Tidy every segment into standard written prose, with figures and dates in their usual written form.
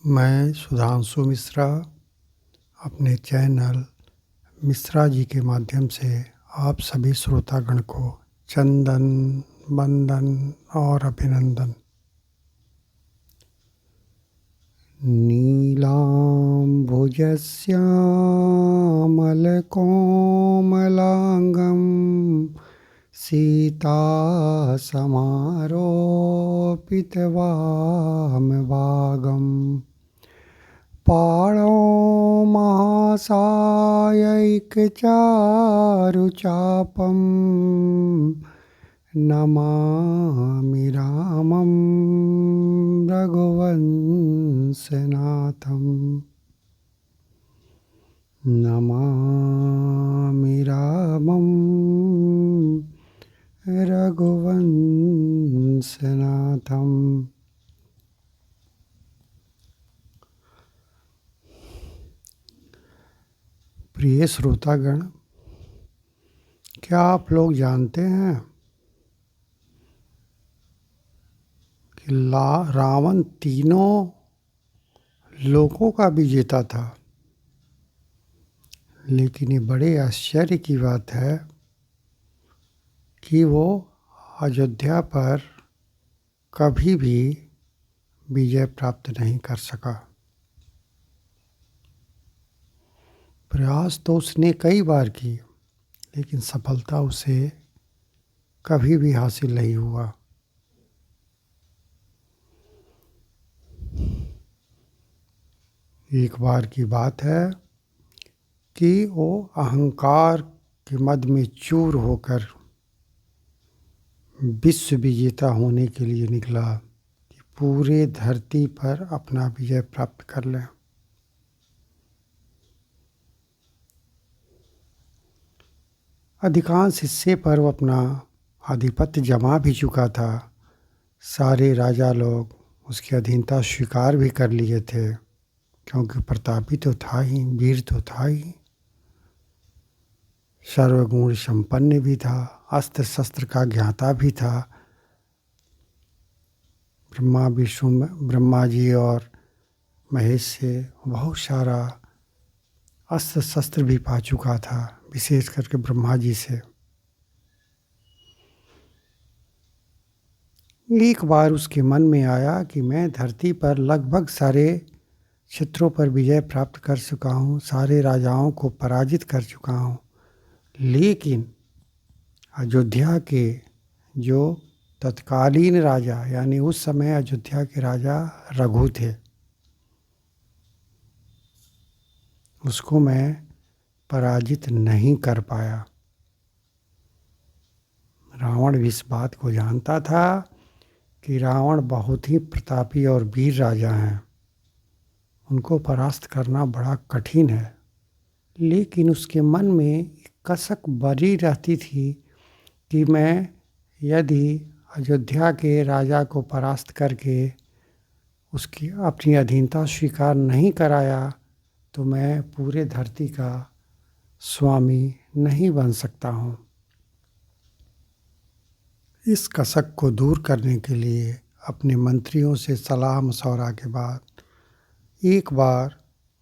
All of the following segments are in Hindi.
मैं सुधांशु मिश्रा अपने चैनल मिश्रा जी के माध्यम से आप सभी श्रोतागण को चंदन वंदन और अभिनंदन। नीलाम्भुजश्यामलकोमलाङ्गं सीतासमारोपितवामभागं पाणौ महासायैकचारुचापं नमामि रामं रघुवंशनाथं। नमामि रामं रघुवंशनाथं। प्रिय श्रोतागण, क्या आप लोग जानते हैं कि रावण तीनों लोकों का विजेता था, लेकिन ये बड़े आश्चर्य की बात है कि वो अयोध्या पर कभी भी विजय प्राप्त नहीं कर सका। प्रयास तो उसने कई बार की, लेकिन सफलता उसे कभी भी हासिल नहीं हुआ। एक बार की बात है कि वो अहंकार के मद में चूर होकर विश्व विजेता होने के लिए निकला कि पूरे धरती पर अपना विजय प्राप्त कर लें। अधिकांश हिस्से पर वो अपना आधिपत्य जमा भी चुका था। सारे राजा लोग उसकी अधीनता स्वीकार भी कर लिए थे, क्योंकि प्रतापी तो था ही, वीर तो था ही, सर्वगुण संपन्न भी था, अस्त्र शस्त्र का ज्ञाता भी था। ब्रह्मा जी और महेश से बहुत सारा अस्त्र शस्त्र भी पा चुका था, विशेष करके ब्रह्मा जी से। एक बार उसके मन में आया कि मैं धरती पर लगभग सारे क्षेत्रों पर विजय प्राप्त कर चुका हूँ, सारे राजाओं को पराजित कर चुका हूँ, लेकिन अयोध्या के जो तत्कालीन राजा, यानी उस समय अयोध्या के राजा रघु थे, उसको मैं पराजित नहीं कर पाया। रावण भी इस बात को जानता था कि रावण बहुत ही प्रतापी और वीर राजा हैं, उनको परास्त करना बड़ा कठिन है। लेकिन उसके मन में एक कसक बनी रहती थी कि मैं यदि अयोध्या के राजा को परास्त करके उसकी अपनी अधीनता स्वीकार नहीं कराया तो मैं पूरे धरती का स्वामी नहीं बन सकता हूँ। इस कसक को दूर करने के लिए अपने मंत्रियों से सलाह मशवरा के बाद एक बार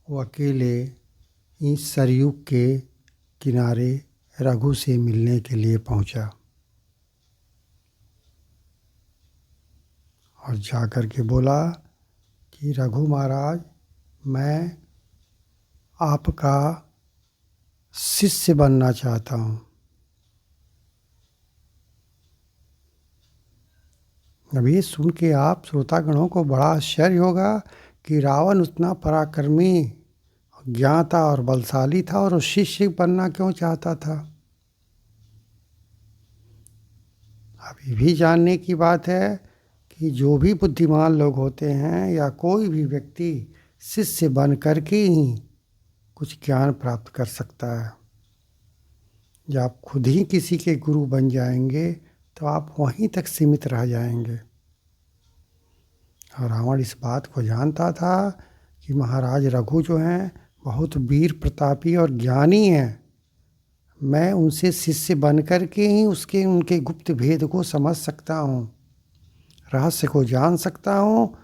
वो अकेले इस सरयू के किनारे रघु से मिलने के लिए पहुंचा और जाकर के बोला कि रघु महाराज, मैं आपका शिष्य बनना चाहता हूँ। अब ये सुन के आप श्रोतागणों को बड़ा आश्चर्य होगा कि रावण उतना पराक्रमी, ज्ञाता और बलशाली था और शिष्य बनना क्यों चाहता था। अब ये भी जानने की बात है कि जो भी बुद्धिमान लोग होते हैं या कोई भी व्यक्ति शिष्य बन करके ही कुछ ज्ञान प्राप्त कर सकता है। जब आप खुद ही किसी के गुरु बन जाएंगे तो आप वहीं तक सीमित रह जाएंगे। और रावण इस बात को जानता था कि महाराज रघु जो हैं बहुत वीर प्रतापी और ज्ञानी हैं, मैं उनसे शिष्य बन कर के ही उनके गुप्त भेद को समझ सकता हूँ, रहस्य को जान सकता हूँ,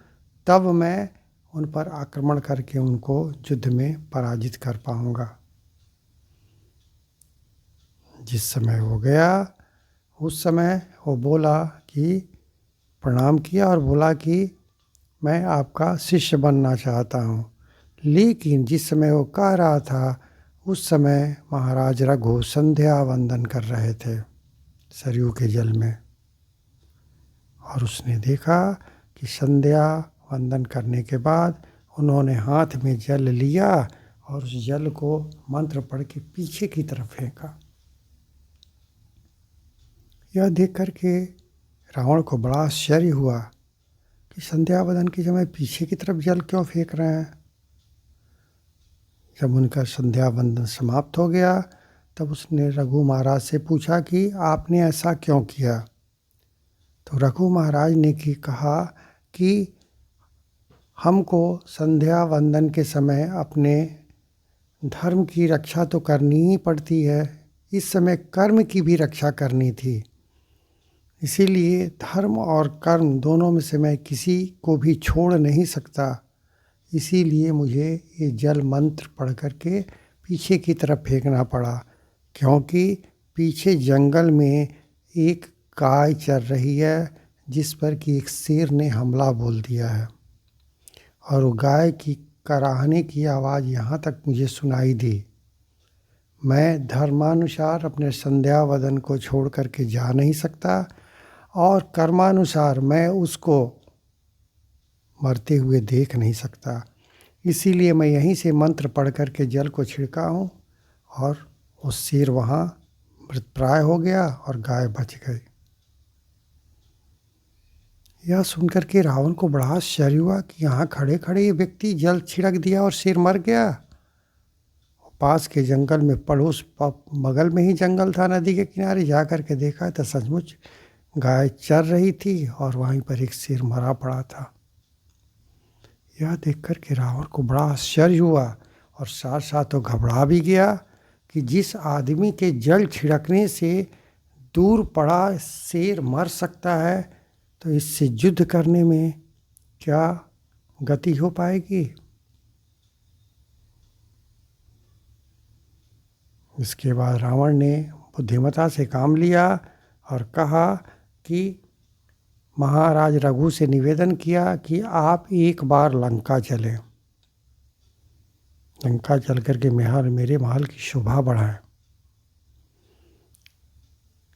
तब मैं उन पर आक्रमण करके उनको युद्ध में पराजित कर पाऊंगा। जिस समय वो गया उस समय वो बोला कि प्रणाम किया और बोला कि मैं आपका शिष्य बनना चाहता हूँ। लेकिन जिस समय वो कह रहा था उस समय महाराज रघु संध्या वंदन कर रहे थे सरयू के जल में, और उसने देखा कि संध्या वंदन करने के बाद उन्होंने हाथ में जल लिया और उस जल को मंत्र पढ़ के पीछे की तरफ फेंका। यह देख कर के रावण को बड़ा आश्चर्य हुआ कि संध्या वंदन की समय पीछे की तरफ जल क्यों फेंक रहे हैं। जब उनका संध्या वंदन समाप्त हो गया तब उसने रघु महाराज से पूछा कि आपने ऐसा क्यों किया। तो रघु महाराज ने कहा कि हमको संध्या वंदन के समय अपने धर्म की रक्षा तो करनी ही पड़ती है, इस समय कर्म की भी रक्षा करनी थी। इसीलिए धर्म और कर्म दोनों में से मैं किसी को भी छोड़ नहीं सकता। इसीलिए मुझे ये जल मंत्र पढ़ कर के पीछे की तरफ फेंकना पड़ा, क्योंकि पीछे जंगल में एक गाय चर रही है जिस पर कि एक शेर ने हमला बोल दिया है, और वो गाय की कराहने की आवाज़ यहाँ तक मुझे सुनाई दी। मैं धर्मानुसार अपने संध्या वदन को छोड़ करके जा नहीं सकता, और कर्मानुसार मैं उसको मरते हुए देख नहीं सकता। इसीलिए मैं यहीं से मंत्र पढ़ कर के जल को छिड़का हूँ, और वो शेर वहाँ मृतप्राय हो गया और गाय बच गई। यह सुनकर के रावण को बड़ा आश्चर्य हुआ कि यहाँ खड़े खड़े ये व्यक्ति जल छिड़क दिया और शेर मर गया। पास के जंगल में पड़ोस बगल में ही जंगल था, नदी के किनारे जा कर के देखा तो सचमुच गाय चर रही थी और वहीं पर एक शेर मरा पड़ा था। यह देखकर के रावण को बड़ा आश्चर्य हुआ और साथ साथ तो घबरा भी गया कि जिस आदमी के जल छिड़कने से दूर पड़ा शेर मर सकता है, तो इससे युद्ध करने में क्या गति हो पाएगी। इसके बाद रावण ने बुद्धिमता से काम लिया और कहा कि महाराज रघु से निवेदन किया कि आप एक बार लंका चलें, लंका चल कर के मेरे महल की शोभा बढ़ाएं।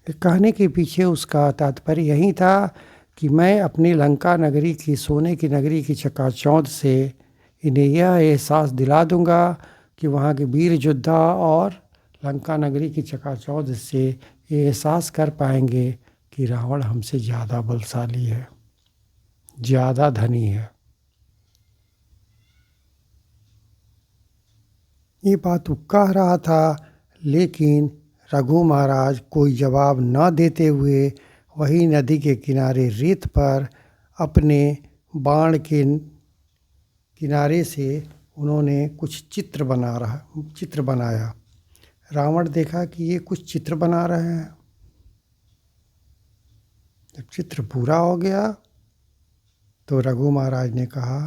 कहने के पीछे उसका तात्पर्य यही था कि मैं अपनी लंका नगरी की, सोने की नगरी की चकाचौंध से इन्हें यह एहसास दिला दूंगा कि वहाँ के वीर योद्धा और लंका नगरी की चकाचौंध से ये एहसास कर पाएंगे कि रावण हमसे ज़्यादा बलशाली है, ज़्यादा धनी है। ये बात वो कह रहा था, लेकिन रघु महाराज कोई जवाब न देते हुए वही नदी के किनारे रेत पर अपने बाण के किनारे से उन्होंने कुछ चित्र बनाया। रावण देखा कि ये कुछ चित्र बना रहे हैं। जब चित्र पूरा हो गया तो रघु महाराज ने कहा,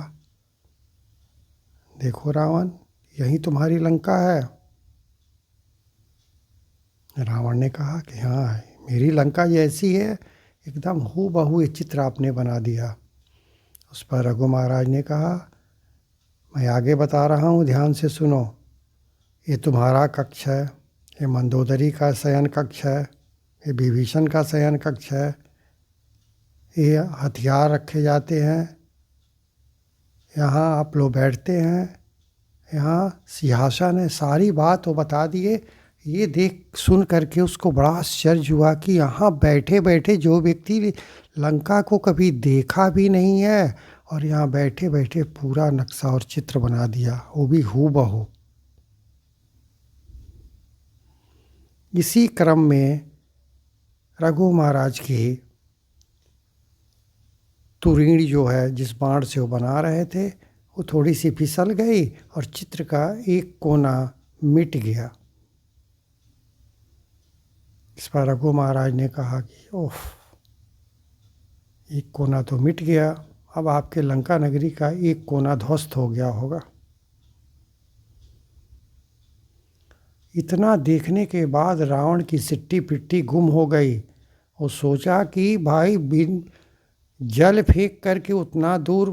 देखो रावण, यही तुम्हारी लंका है। रावण ने कहा कि हाँ, मेरी लंका जैसी है, एकदम हूबहू ये चित्र आपने बना दिया। उस पर रघु महाराज ने कहा, मैं आगे बता रहा हूँ, ध्यान से सुनो। ये तुम्हारा कक्ष है, ये मंदोदरी का शयन कक्ष है, ये विभीषण का शयन कक्ष है, ये हथियार रखे जाते हैं, यहाँ आप लोग बैठते हैं, यहाँ सिंहासन है। सारी बात वो बता दिए। ये देख सुन करके उसको बड़ा आश्चर्य हुआ कि यहाँ बैठे बैठे जो व्यक्ति लंका को कभी देखा भी नहीं है और यहाँ बैठे बैठे पूरा नक्शा और चित्र बना दिया, वो भी हूबहू। इसी क्रम में रघु महाराज की तुरीण जो है, जिस बाण से वो बना रहे थे, वो थोड़ी सी फिसल गई और चित्र का एक कोना मिट गया। इस पर रघु महाराज ने कहा कि ओह, एक कोना तो मिट गया, अब आपके लंका नगरी का एक कोना ध्वस्त हो गया होगा। इतना देखने के बाद रावण की सिट्टी पिट्टी गुम हो गई। वो सोचा कि भाई बिन जल फेंक करके उतना दूर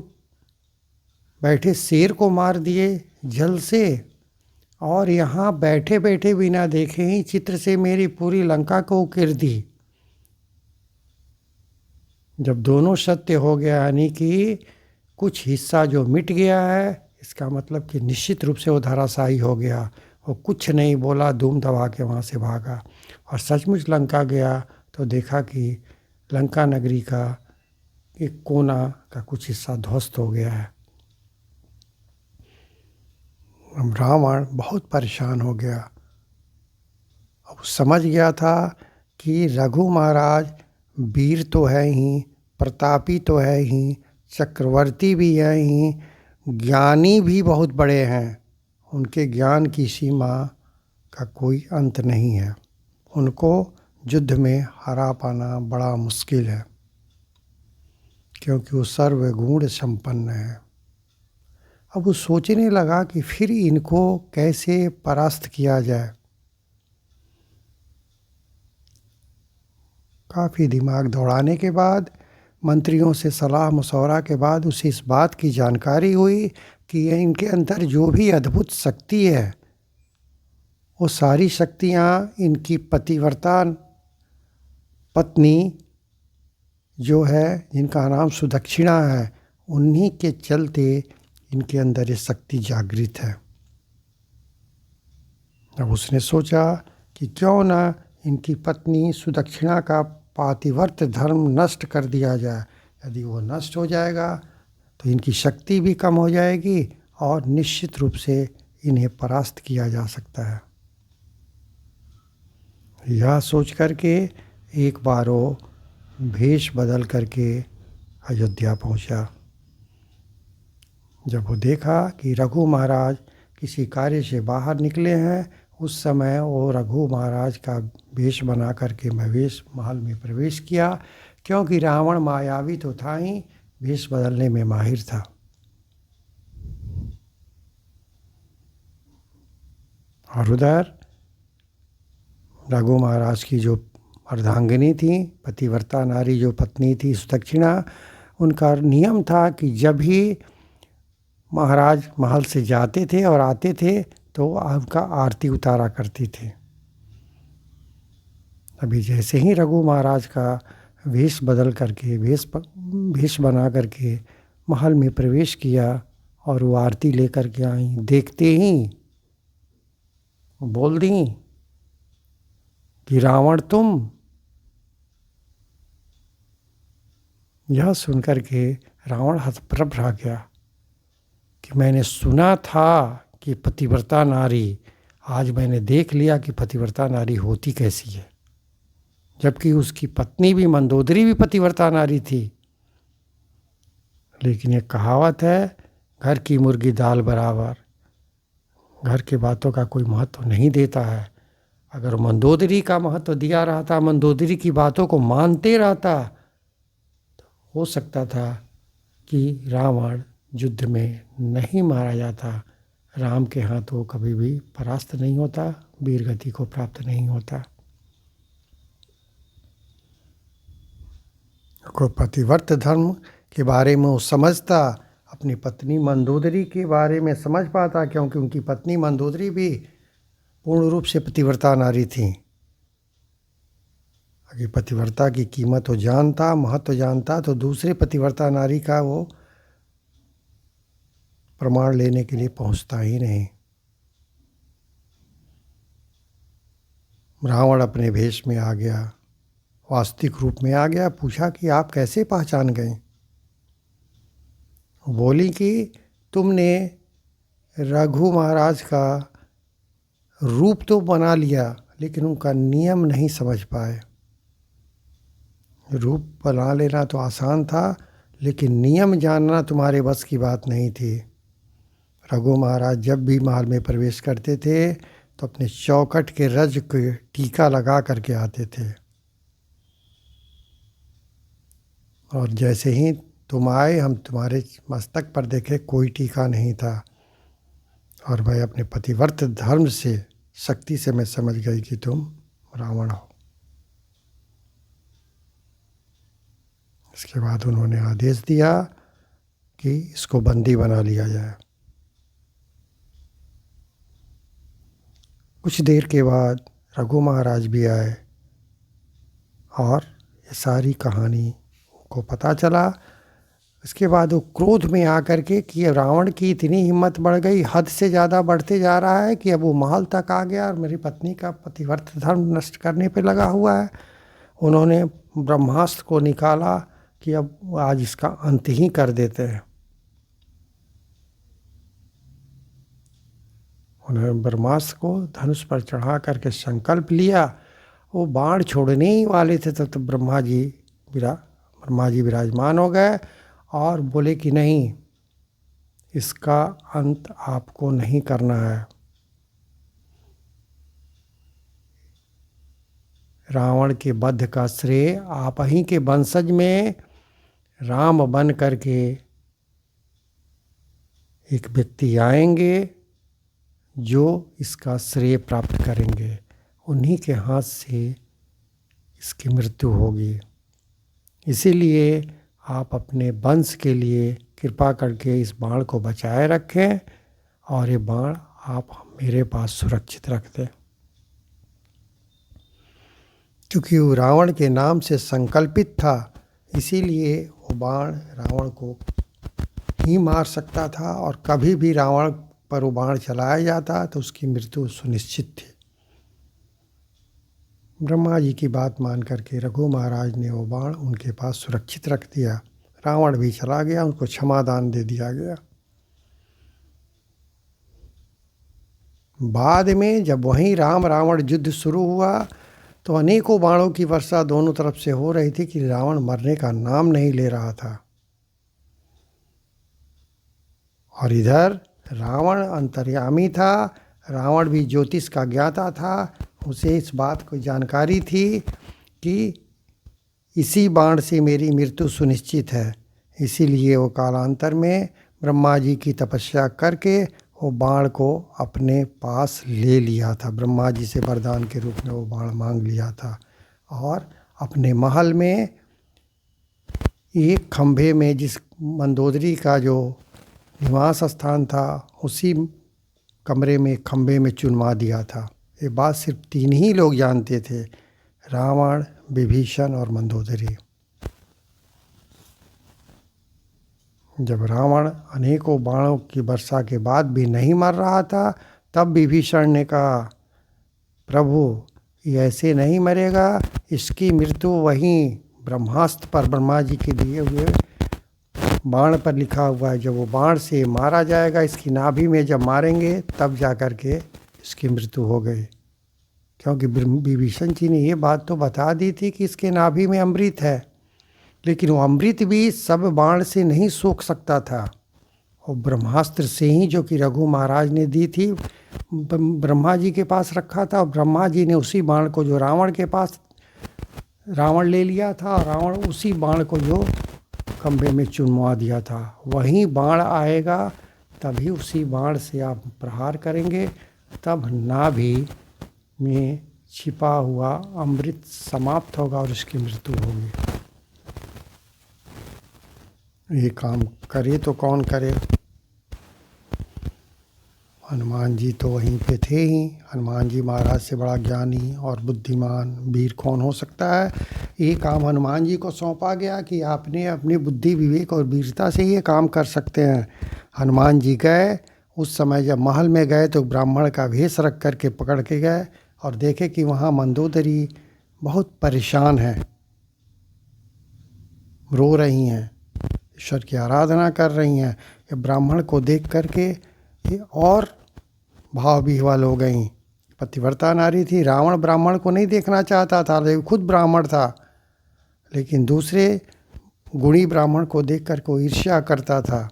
बैठे शेर को मार दिए जल से, और यहाँ बैठे बैठे बिना देखे ही चित्र से मेरी पूरी लंका को उकेर दी। जब दोनों सत्य हो गया, यानी कि कुछ हिस्सा जो मिट गया है, इसका मतलब कि निश्चित रूप से वो धराशायी हो गया। वो कुछ नहीं बोला, धूम दबा के वहाँ से भागा और सचमुच लंका गया तो देखा कि लंका नगरी का एक कोना का कुछ हिस्सा ध्वस्त हो गया है। अब रावण बहुत परेशान हो गया। अब समझ गया था कि रघु महाराज वीर तो है ही, प्रतापी तो है ही, चक्रवर्ती भी है ही, ज्ञानी भी बहुत बड़े हैं। उनके ज्ञान की सीमा का कोई अंत नहीं है। उनको युद्ध में हरा पाना बड़ा मुश्किल है, क्योंकि वो सर्वगुण संपन्न है। अब वो सोचने लगा कि फिर इनको कैसे परास्त किया जाए। काफ़ी दिमाग दौड़ाने के बाद, मंत्रियों से सलाह मशवरा के बाद उसे इस बात की जानकारी हुई कि इनके अंदर जो भी अद्भुत शक्ति है, वो सारी शक्तियाँ इनकी पतिव्रता पत्नी जो है, जिनका नाम सुदक्षिणा है, उन्हीं के चलते इनके अंदर ये शक्ति जागृत है। अब उसने सोचा कि क्यों ना इनकी पत्नी सुदक्षिणा का पातिव्रत्य धर्म नष्ट कर दिया जाए। यदि वो नष्ट हो जाएगा तो इनकी शक्ति भी कम हो जाएगी और निश्चित रूप से इन्हें परास्त किया जा सकता है। यह सोच करके एक बार वो भेष बदल करके अयोध्या पहुंचा। जब वो देखा कि रघु महाराज किसी कार्य से बाहर निकले हैं, उस समय वो रघु महाराज का वेश बना करके महेश महल में प्रवेश किया, क्योंकि रावण मायावी तो था ही, वेश बदलने में माहिर था। और उधर रघु महाराज की जो अर्धांगिनी थी, पतिव्रता नारी जो पत्नी थी सुदक्षिणा, उनका नियम था कि जब भी महाराज महल से जाते थे और आते थे तो उनका आरती उतारा करती थी। अभी जैसे ही रघु महाराज का वेश बदल करके वेश बना करके महल में प्रवेश किया और वो आरती लेकर के आई, देखते ही बोल दी कि रावण तुम। यह सुनकर के रावण हतप्रभ रह गया कि मैंने सुना था कि पतिव्रता नारी, आज मैंने देख लिया कि पतिव्रता नारी होती कैसी है, जबकि उसकी पत्नी भी मंदोदरी भी पतिव्रता नारी थी। लेकिन एक कहावत है, घर की मुर्गी दाल बराबर। घर के बातों का कोई महत्व नहीं देता है। अगर मंदोदरी का महत्व दिया रहता, मंदोदरी की बातों को मानते रहता, तो हो सकता था कि रावण युद्ध में नहीं मारा जाता, राम के हाथ वो कभी भी परास्त नहीं होता, वीरगति को प्राप्त नहीं होता। को पतिव्रत धर्म के बारे में वो समझता, अपनी पत्नी मंदोदरी के बारे में समझ पाता, क्योंकि उनकी पत्नी मंदोदरी भी पूर्ण रूप से पतिव्रता नारी थी। अगर पतिव्रता की कीमत वो जानता, महत्व जानता, तो दूसरे पतिव्रता नारी का वो प्रमाण लेने के लिए पहुंचता ही नहीं। रावण अपने भेष में आ गया, वास्तविक रूप में आ गया। पूछा कि आप कैसे पहचान गए? बोली कि तुमने रघु महाराज का रूप तो बना लिया, लेकिन उनका नियम नहीं समझ पाए। रूप बना लेना तो आसान था, लेकिन नियम जानना तुम्हारे बस की बात नहीं थी। रघु महाराज जब भी महल में प्रवेश करते थे तो अपने चौखट के रज के टीका लगा करके आते थे, और जैसे ही तुम आए, हम तुम्हारे मस्तक पर देखे, कोई टीका नहीं था, और मैं अपने पतिव्रत धर्म से, शक्ति से मैं समझ गई कि तुम रावण हो। इसके बाद उन्होंने आदेश दिया कि इसको बंदी बना लिया जाए। कुछ देर के बाद रघु महाराज भी आए और ये सारी कहानी को पता चला। इसके बाद वो क्रोध में आकर के कि रावण की इतनी हिम्मत बढ़ गई, हद से ज़्यादा बढ़ते जा रहा है कि अब वो महल तक आ गया और मेरी पत्नी का पतिव्रत धर्म नष्ट करने पे लगा हुआ है। उन्होंने ब्रह्मास्त्र को निकाला कि अब आज इसका अंत ही कर देते हैं। उन्होंने ब्रह्मास्त्र को धनुष पर चढ़ा करके संकल्प लिया। वो बाण छोड़ने ही वाले थे तो ब्रह्मा जी विराजमान हो गए और बोले कि नहीं, इसका अंत आपको नहीं करना है। रावण के वध का श्रेय आप ही के वंशज में राम बन करके एक व्यक्ति आएंगे जो इसका श्रेय प्राप्त करेंगे, उन्हीं के हाथ से इसकी मृत्यु होगी। इसीलिए आप अपने वंश के लिए कृपा करके इस बाण को बचाए रखें और ये बाण आप मेरे पास सुरक्षित रख दें। क्योंकि वो रावण के नाम से संकल्पित था, इसीलिए वो बाण रावण को ही मार सकता था और कभी भी रावण पर वो बाण चलाया जाता तो उसकी मृत्यु सुनिश्चित थी। ब्रह्मा जी की बात मान करके रघु महाराज ने वो बाण उनके पास सुरक्षित रख दिया। रावण भी चला गया, उनको क्षमादान दे दिया गया। बाद में जब वहीं राम रावण युद्ध शुरू हुआ तो अनेकों बाणों की वर्षा दोनों तरफ से हो रही थी कि रावण मरने का नाम नहीं ले रहा था। और इधर रावण अंतर्यामी था, रावण भी ज्योतिष का ज्ञाता था। उसे इस बात को जानकारी थी कि इसी बाण से मेरी मृत्यु सुनिश्चित है। इसीलिए वो कालांतर में ब्रह्मा जी की तपस्या करके वो बाण को अपने पास ले लिया था। ब्रह्मा जी से वरदान के रूप में वो बाण मांग लिया था और अपने महल में एक खंभे में, जिस मंदोदरी का जो निवास स्थान था, उसी कमरे में खंभे में चुनवा दिया था। ये बात सिर्फ 3 ही लोग जानते थे, रावण, विभीषण और मंदोदरी। जब रावण अनेकों बाणों की वर्षा के बाद भी नहीं मर रहा था, तब विभीषण ने कहा, प्रभु ये ऐसे नहीं मरेगा, इसकी मृत्यु वहीं ब्रह्मास्त्र पर, ब्रह्मा जी के दिए हुए बाण पर लिखा हुआ है। जब वो बाण से मारा जाएगा, इसकी नाभि में जब मारेंगे तब जा कर के इसकी मृत्यु हो गई। क्योंकि विभीषण जी ने ये बात तो बता दी थी कि इसके नाभि में अमृत है, लेकिन वो अमृत भी सब बाण से नहीं सोख सकता था। और ब्रह्मास्त्र से ही, जो कि रघु महाराज ने दी थी, ब्रह्मा जी के पास रखा था, और ब्रह्मा जी ने उसी बाण को जो रावण के पास रावण ले लिया था, और रावण उसी बाण को जो खंभे में चुनवा दिया था, वही बाण आएगा, तभी उसी बाण से आप प्रहार करेंगे, तब नाभि में छिपा हुआ अमृत समाप्त होगा और उसकी मृत्यु होगी। ये काम करे तो कौन करे। हनुमान जी तो वहीं पे थे ही। हनुमान जी महाराज से बड़ा ज्ञानी और बुद्धिमान वीर कौन हो सकता है। ये काम हनुमान जी को सौंपा गया कि आपने अपनी बुद्धि, विवेक और वीरता से ये काम कर सकते हैं। हनुमान जी गए, उस समय जब महल में गए तो ब्राह्मण का भेष रख करके पकड़ के गए और देखे कि वहाँ मंदोदरी बहुत परेशान है, रो रही हैं, ईश्वर की आराधना कर रही हैं। ये ब्राह्मण को देख करके ये और भाव विह्वल हो गई। पतिव्रता नारी थी, रावण ब्राह्मण को नहीं देखना चाहता था, लेकिन खुद ब्राह्मण था, लेकिन दूसरे गुणी ब्राह्मण को देख कर को ईर्ष्या करता था,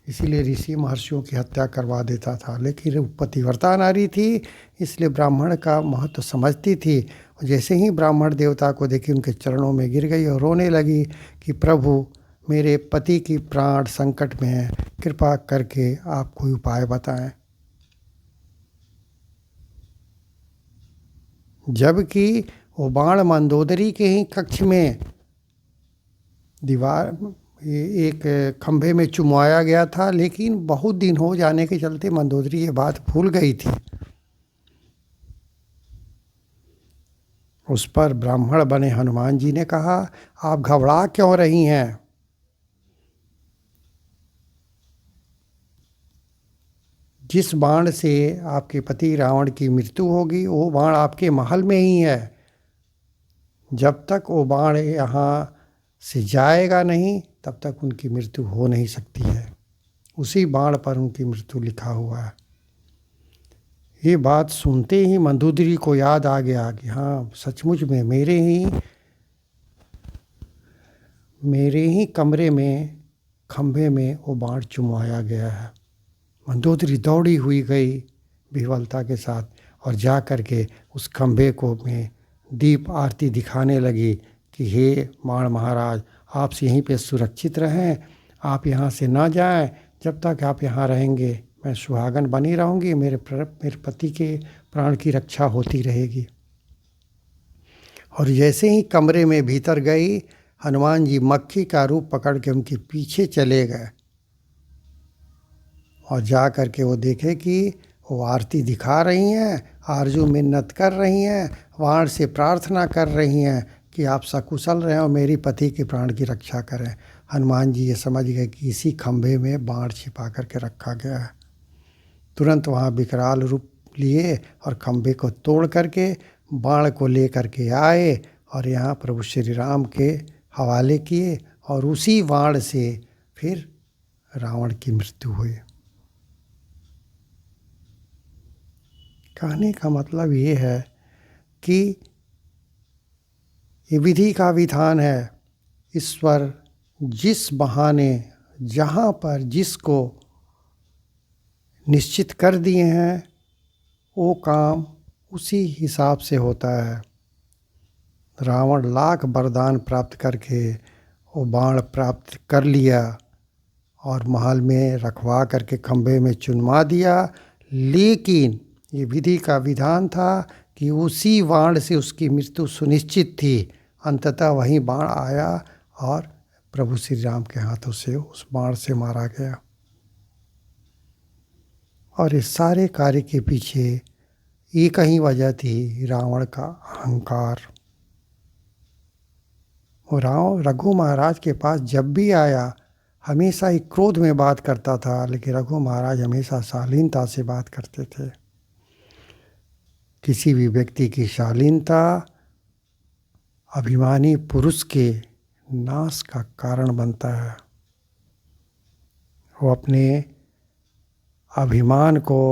इसीलिए ऋषि महर्षियों की हत्या करवा देता था। लेकिन वो पतिव्रता नारी थी, इसलिए ब्राह्मण का महत्व समझती थी। और जैसे ही ब्राह्मण देवता को देखी, उनके चरणों में गिर गई और रोने लगी कि प्रभु मेरे पति की प्राण संकट में है, कृपा करके आप कोई उपाय बताएं। जबकि वो बाण मंदोदरी के ही कक्ष में दीवार एक खंभे में चुमवाया गया था, लेकिन बहुत दिन हो जाने के चलते मंदोदरी ये बात भूल गई थी। उस पर ब्राह्मण बने हनुमान जी ने कहा, आप घबरा क्यों रही हैं? जिस बाण से आपके पति रावण की मृत्यु होगी वो बाण आपके महल में ही है। जब तक वो बाण यहाँ से जाएगा नहीं तब तक उनकी मृत्यु हो नहीं सकती है। उसी बाण पर उनकी मृत्यु लिखा हुआ है। ये बात सुनते ही मंदोदरी को याद आ गया कि हाँ, सचमुच में मेरे ही कमरे में खंभे में वो बाण चुमवाया गया है। मंदोदरी दौड़ी हुई गई विह्वलता के साथ और जा कर के उस खंभे को में दीप आरती दिखाने लगी कि हे बाण महाराज, आप यहीं पे सुरक्षित रहें, आप यहाँ से ना जाएं। जब तक आप यहाँ रहेंगे मैं सुहागन बनी रहूँगी, मेरे पति के प्राण की रक्षा होती रहेगी। और जैसे ही कमरे में भीतर गई, हनुमान जी मक्खी का रूप पकड़ के उनके पीछे चले गए और जा कर के वो देखे कि वो आरती दिखा रही हैं, आरजू मिन्नत कर रही हैं, बाण से प्रार्थना कर रही हैं कि आप सकुशल रहें और मेरी पति के प्राण की रक्षा करें। हनुमान जी ये समझ गए कि इसी खंभे में बाण छिपा करके रखा गया है। तुरंत वहाँ विकराल रूप लिए और खंभे को तोड़ करके बाण को ले करके आए और यहाँ प्रभु श्री राम के हवाले किए और उसी बाण से फिर रावण की मृत्यु हुई। कहने का मतलब ये है कि ये विधि का विधान है। ईश्वर जिस बहाने जहाँ पर जिसको निश्चित कर दिए हैं वो काम उसी हिसाब से होता है। रावण लाख वरदान प्राप्त करके वो बाण प्राप्त कर लिया और महल में रखवा करके खंभे में चुनवा दिया, लेकिन ये विधि का विधान था कि उसी बाण से उसकी मृत्यु सुनिश्चित थी। अंततः वही बाण आया और प्रभु श्री राम के हाथों से उस बाण से मारा गया। और इस सारे कार्य के पीछे एक ही वजह थी, रावण का अहंकार। वो रघु महाराज के पास जब भी आया हमेशा ही क्रोध में बात करता था, लेकिन रघु महाराज हमेशा शालीनता से बात करते थे। किसी भी व्यक्ति की शालीनता अभिमानी पुरुष के नाश का कारण बनता है। वो अपने अभिमान को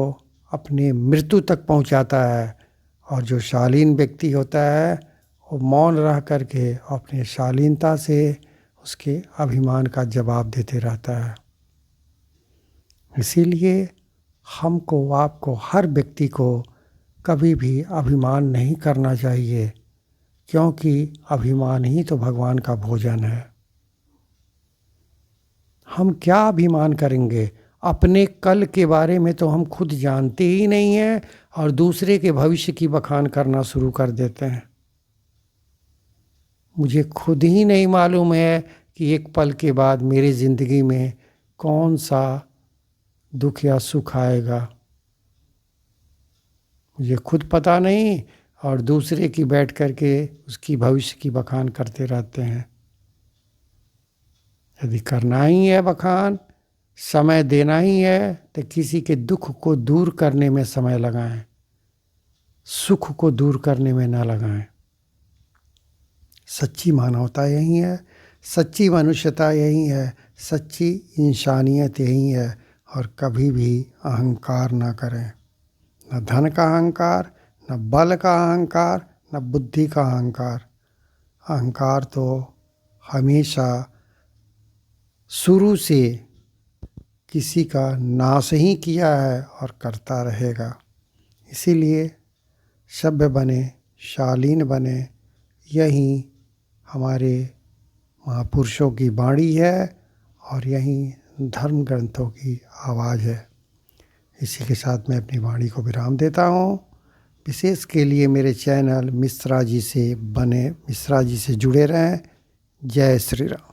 अपने मृत्यु तक पहुंचाता है और जो शालीन व्यक्ति होता है वो मौन रह करके अपने शालीनता से उसके अभिमान का जवाब देते रहता है। इसीलिए हमको, आपको, हर व्यक्ति को कभी भी अभिमान नहीं करना चाहिए, क्योंकि अभिमान ही तो भगवान का भोजन है। हम क्या अभिमान करेंगे? अपने कल के बारे में तो हम खुद जानते ही नहीं हैं और दूसरे के भविष्य की बखान करना शुरू कर देते हैं। मुझे खुद ही नहीं मालूम है कि एक पल के बाद मेरी ज़िंदगी में कौन सा दुख या सुख आएगा, मुझे खुद पता नहीं और दूसरे की बैठ करके उसकी भविष्य की बखान करते रहते हैं। यदि करना ही है बखान, समय देना ही है, तो किसी के दुख को दूर करने में समय लगाएं, सुख को दूर करने में ना लगाएं। सच्ची मानवता यही है, सच्ची मनुष्यता यही है, सच्ची इंसानियत यही है। और कभी भी अहंकार ना करें, न धन का अहंकार, न बल का अहंकार, न बुद्धि का अहंकार। अहंकार तो हमेशा शुरू से किसी का नाश ही किया है और करता रहेगा। इसीलिए सभ्य बने, शालीन बने, यही हमारे महापुरुषों की वाणी है और यहीं धर्म ग्रंथों की आवाज़ है। इसी के साथ मैं अपनी वाणी को विराम देता हूँ। विशेष के लिए मेरे चैनल मिश्रा जी से जुड़े रहें। जय श्री राम।